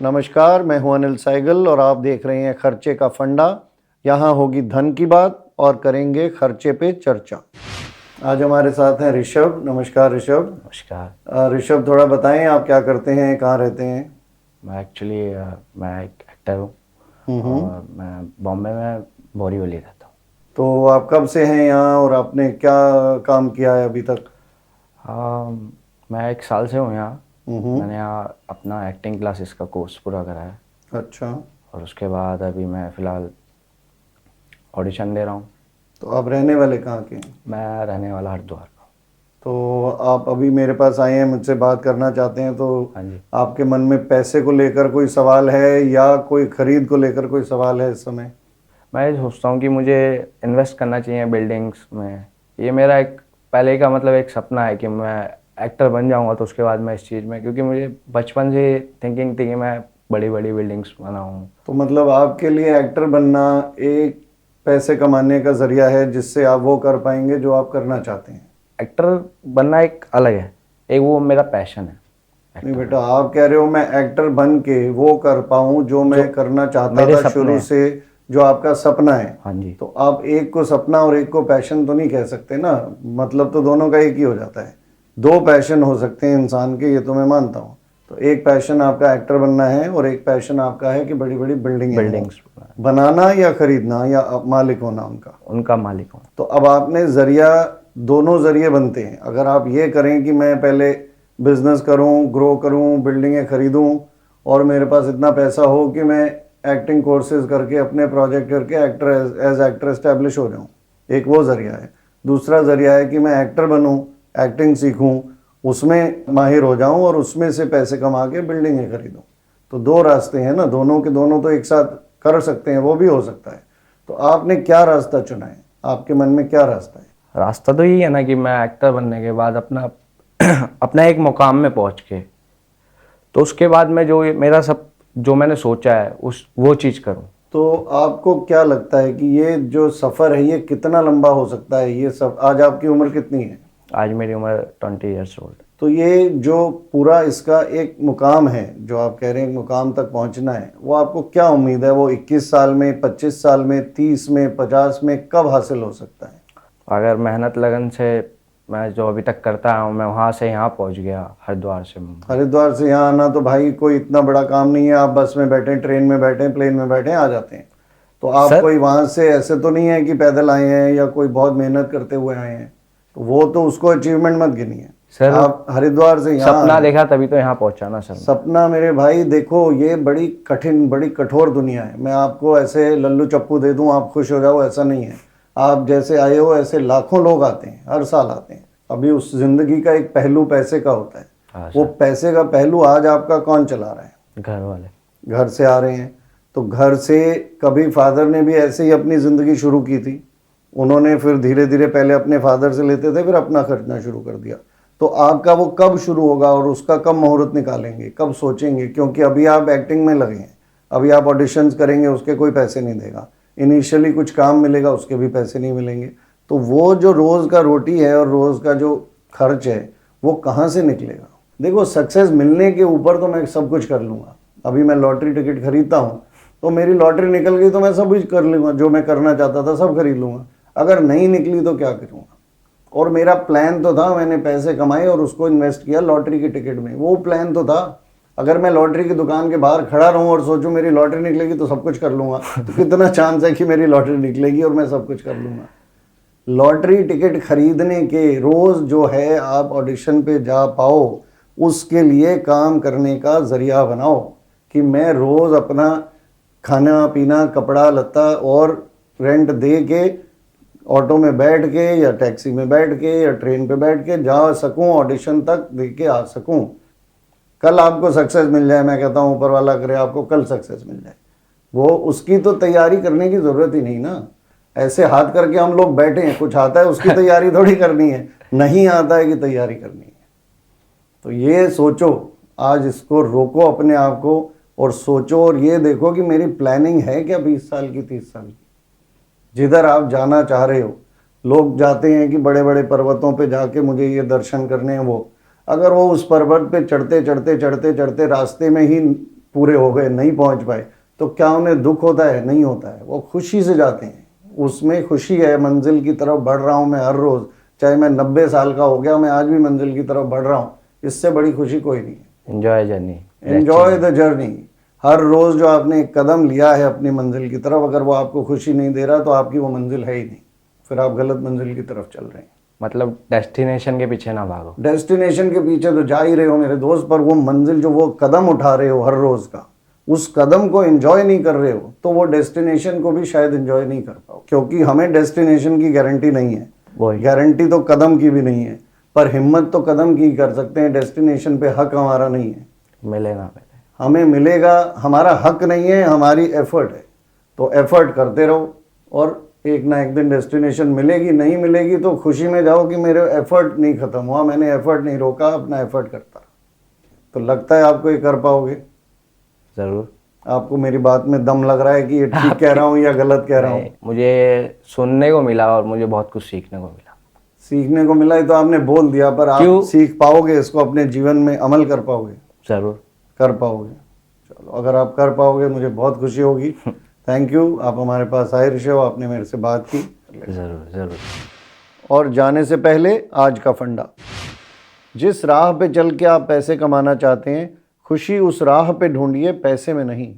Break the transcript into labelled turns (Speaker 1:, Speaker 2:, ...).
Speaker 1: नमस्कार, मैं हूं अनिल सहगल और आप देख रहे हैं खर्चे का फंडा। यहाँ होगी धन की बात और करेंगे खर्चे पे चर्चा। आज हमारे साथ हैं ऋषभ। नमस्कार ऋषभ।
Speaker 2: नमस्कार।
Speaker 1: ऋषभ, थोड़ा बताएं आप क्या करते हैं, कहाँ रहते हैं?
Speaker 2: मैं एक्चुअली मैं एक एक्टर हूँ और मैं बॉम्बे में बोरीवली रहता हूँ।
Speaker 1: तो आप कब से हैं यहाँ और आपने क्या काम किया है अभी तक?
Speaker 2: मैं 1 साल से हूँ यहाँ।
Speaker 1: हम्म।
Speaker 2: मैंने यहाँ अपना एक्टिंग क्लासेस का कोर्स पूरा करा है
Speaker 1: अच्छा।
Speaker 2: और उसके बाद अभी मैं फ़िलहाल ऑडिशन दे रहा हूँ।
Speaker 1: तो आप रहने वाले कहाँ के हैं?
Speaker 2: मैं रहने वाला हरिद्वार का।
Speaker 1: तो आप अभी मेरे पास आए हैं, मुझसे बात करना चाहते हैं, तो
Speaker 2: हाँ जी।
Speaker 1: आपके मन में पैसे को लेकर कोई सवाल है या कोई खरीद को लेकर कोई सवाल है इस समय?
Speaker 2: मैं ये सोचता हूँ कि मुझे इन्वेस्ट करना चाहिए बिल्डिंग्स में। ये मेरा एक पहले का मतलब एक सपना है कि मैं एक्टर बन जाऊँगा तो उसके बाद मैं इस चीज़ में, क्योंकि मुझे बचपन से थिंकिंग थी कि मैं बड़ी बड़ी बिल्डिंग्स बनाऊँ।
Speaker 1: तो मतलब आपके लिए एक्टर बनना एक पैसे कमाने का जरिया है जिससे आप वो कर पाएंगे जो आप करना चाहते हैं?
Speaker 2: एक्टर बनना एक अलग है, एक वो मेरा पैशन है।
Speaker 1: नहीं
Speaker 2: एक्टर
Speaker 1: बेटा, आप कह रहे हो मैं एक्टर बन के वो कर पाऊं जो मैं करना चाहता
Speaker 2: मेरे
Speaker 1: था
Speaker 2: सपने
Speaker 1: शुरू
Speaker 2: हैं।
Speaker 1: से, जो आपका सपना है।
Speaker 2: हाँ जी।
Speaker 1: तो आप एक को सपना और एक को पैशन तो नहीं कह सकते ना, मतलब तो दोनों का एक ही हो जाता है। दो पैशन हो सकते हैं इंसान के, ये तो मैं मानता हूँ। तो एक पैशन आपका एक्टर बनना है और एक पैशन आपका है कि बड़ी बड़ी
Speaker 2: बिल्डिंग्स
Speaker 1: बनाना या खरीदना या मालिक होना उनका।
Speaker 2: उनका मालिक हूँ।
Speaker 1: तो अब आपने जरिया, दोनों जरिए बनते हैं। अगर आप ये करें कि मैं पहले बिजनेस करूं, ग्रो करूं, बिल्डिंगें खरीदूं और मेरे पास इतना पैसा हो कि मैं एक्टिंग कोर्सेज करके अपने प्रोजेक्ट करके एक्टर एज एक्टर एस्टेब्लिश हो जाऊं, एक वो जरिया है। दूसरा जरिया है कि मैं एक्टर बनूं, एक्टिंग सीखूं, उसमें माहिर हो जाऊं और उसमें से पैसे कमा के बिल्डिंगें खरीदूं। तो दो रास्ते हैं ना, दोनों के दोनों तो एक साथ कर सकते हैं, वो भी हो सकता है। तो आपने क्या रास्ता चुना है? आपके मन में क्या रास्ता है?
Speaker 2: रास्ता तो यही है ना कि मैं एक्टर बनने के बाद अपना अपना एक मुकाम में पहुंच के, तो उसके बाद मैं जो मेरा सब जो मैंने सोचा है उस वो चीज़ करूं।
Speaker 1: तो आपको क्या लगता है कि ये जो सफ़र है ये कितना लंबा हो सकता है? ये सब, आज आपकी उम्र कितनी है?
Speaker 2: आज मेरी उम्र 20 ईयर्स ओल्ड।
Speaker 1: तो ये जो पूरा इसका एक मुकाम है जो आप कह रहे हैं मुकाम तक पहुंचना है, वो आपको क्या उम्मीद है वो 21 साल में, 25 साल में, 30 में, 50 में कब हासिल हो सकता है?
Speaker 2: अगर मेहनत लगन से मैं जो अभी तक करता आया हूँ, मैं वहाँ से यहाँ पहुँच गया, हरिद्वार से मुंबई।
Speaker 1: हरिद्वार से यहाँ आना तो भाई कोई इतना बड़ा काम नहीं है। आप बस में बैठे, ट्रेन में बैठे, प्लेन में बैठे आ जाते हैं। तो आप
Speaker 2: सर
Speaker 1: कोई वहाँ से ऐसे तो नहीं है कि पैदल आए हैं या कोई बहुत मेहनत करते हुए आए हैं। तो वो तो उसको अचीवमेंट मत गिनिए।
Speaker 2: सर
Speaker 1: आप हरिद्वार से यहाँ
Speaker 2: सपना
Speaker 1: आए।
Speaker 2: देखा तभी तो यहाँ पहुँचा ना सर।
Speaker 1: सपना मेरे भाई देखो, ये बड़ी कठिन, बड़ी कठोर दुनिया है। मैं आपको ऐसे लल्लू चप्पू दे दूं आप खुश हो जाओ, ऐसा नहीं है। आप जैसे आए हो ऐसे लाखों लोग आते हैं, हर साल आते हैं। अभी उस जिंदगी का एक पहलू पैसे का होता है।
Speaker 2: हाँ
Speaker 1: वो
Speaker 2: सर।
Speaker 1: पैसे का पहलू आज आपका कौन चला रहा है?
Speaker 2: घर वाले।
Speaker 1: घर से आ रहे हैं। तो घर से कभी फादर ने भी ऐसे ही अपनी ज़िंदगी शुरू की थी। उन्होंने फिर धीरे धीरे पहले अपने फादर से लेते थे, फिर अपना खर्चना शुरू कर दिया। तो आपका वो कब शुरू होगा और उसका कब मुहूर्त निकालेंगे, कब सोचेंगे? क्योंकि अभी आप एक्टिंग में लगे हैं, अभी आप ऑडिशंस करेंगे, उसके कोई पैसे नहीं देगा। इनिशियली कुछ काम मिलेगा, उसके भी पैसे नहीं मिलेंगे। तो वो जो रोज़ का रोटी है और रोज़ का जो खर्च है वो कहाँ से निकलेगा? देखो, सक्सेस मिलने के ऊपर तो मैं सब कुछ कर लूँगा। अभी मैं लॉटरी टिकट खरीदता हूँ तो मेरी लॉटरी निकल गई तो मैं सब कुछ कर लूँगा, जो मैं करना चाहता था सब खरीद लूँगा। अगर नहीं निकली तो क्या करूँगा? और मेरा प्लान तो था, मैंने पैसे कमाए और उसको इन्वेस्ट किया लॉटरी की टिकट में, वो प्लान तो था। अगर मैं लॉटरी की दुकान के बाहर खड़ा रहूं और सोचूं मेरी लॉटरी निकलेगी तो सब कुछ कर लूँगा, तो कितना चांस है कि मेरी लॉटरी निकलेगी और मैं सब कुछ कर लूँगा? लॉटरी टिकट खरीदने के रोज़ जो है आप ऑडिशन पे जा पाओ, उसके लिए काम करने का ज़रिया बनाओ कि मैं रोज़ अपना खाना पीना, कपड़ा लत्ता और रेंट दे के ऑटो में बैठ के या टैक्सी में बैठ के या ट्रेन पे बैठ के जा सकूं, ऑडिशन तक दे के आ सकूं। कल आपको सक्सेस मिल जाए, मैं कहता हूं ऊपर वाला करे आपको कल सक्सेस मिल जाए, वो उसकी तो तैयारी करने की ज़रूरत ही नहीं ना। ऐसे हाथ करके हम लोग बैठे हैं, कुछ आता है उसकी तैयारी थोड़ी करनी है, नहीं आता है कि तैयारी करनी है। तो ये सोचो, आज इसको रोको अपने आप को और सोचो और ये देखो कि मेरी प्लानिंग है क्या 20 साल की, 30 साल की, जिधर आप जाना चाह रहे हो। लोग जाते हैं कि बड़े बड़े पर्वतों पे जाके मुझे ये दर्शन करने हैं, वो अगर वो उस पर्वत पे चढ़ते चढ़ते चढ़ते चढ़ते रास्ते में ही पूरे हो गए, नहीं पहुंच पाए, तो क्या उन्हें दुख होता है? नहीं होता है, वो खुशी से जाते हैं। उसमें खुशी है, मंजिल की तरफ बढ़ रहा हूँ मैं हर रोज़, चाहे मैं 90 साल का हो गया, मैं आज भी मंजिल की तरफ बढ़ रहा हूँ, इससे बड़ी खुशी कोई नहीं है।
Speaker 2: Enjoy journey.
Speaker 1: Enjoy the journey. हर रोज़ जो आपने एक कदम लिया है अपनी मंजिल की तरफ, अगर वो आपको खुशी नहीं दे रहा तो आपकी वो मंजिल है ही नहीं, फिर आप गलत मंजिल की तरफ चल रहे हैं।
Speaker 2: मतलब डेस्टिनेशन के पीछे ना भागो।
Speaker 1: डेस्टिनेशन के पीछे तो जा ही रहे हो मेरे दोस्त, पर वो मंजिल जो वो कदम उठा रहे हो हर रोज़ का, उस कदम को एंजॉय नहीं कर रहे हो, तो वो डेस्टिनेशन को भी शायद एंजॉय नहीं कर पाओ, क्योंकि हमें डेस्टिनेशन की गारंटी नहीं है,
Speaker 2: वही।
Speaker 1: गारंटी तो कदम की भी नहीं है, पर हिम्मत तो कदम की ही कर सकते हैं। डेस्टिनेशन पे हक हमारा नहीं है,
Speaker 2: मिले ना मिले।
Speaker 1: हमें मिलेगा, हमारा हक नहीं है, हमारी एफर्ट है। तो एफर्ट करते रहो और एक ना एक दिन डेस्टिनेशन मिलेगी। नहीं मिलेगी तो खुशी में जाओ कि मेरे एफर्ट नहीं खत्म हुआ, मैंने एफर्ट नहीं रोका, अपना एफर्ट करता रहा। तो लगता है आपको ये कर पाओगे?
Speaker 2: ज़रूर।
Speaker 1: आपको मेरी बात में दम लग रहा है कि ये ठीक कह रहा हूँ या गलत कह रहा हूँ?
Speaker 2: नहीं, मुझे सुनने को मिला और मुझे बहुत कुछ सीखने को मिला।
Speaker 1: सीखने को मिला, ये तो आपने बोल दिया, पर आप
Speaker 2: क्यों?
Speaker 1: सीख पाओगे इसको, अपने जीवन में अमल कर पाओगे?
Speaker 2: ज़रूर।
Speaker 1: कर पाओगे। चलो, अगर आप कर पाओगे मुझे बहुत खुशी होगी। थैंक यू, आप हमारे पास आए ऋषभ, आपने मेरे से बात की।
Speaker 2: ज़रूर ज़रूर।
Speaker 1: और जाने से पहले आज का फंडा, जिस राह पे चल के आप पैसे कमाना चाहते हैं, खुशी उस राह पे ढूंढिए, पैसे में नहीं।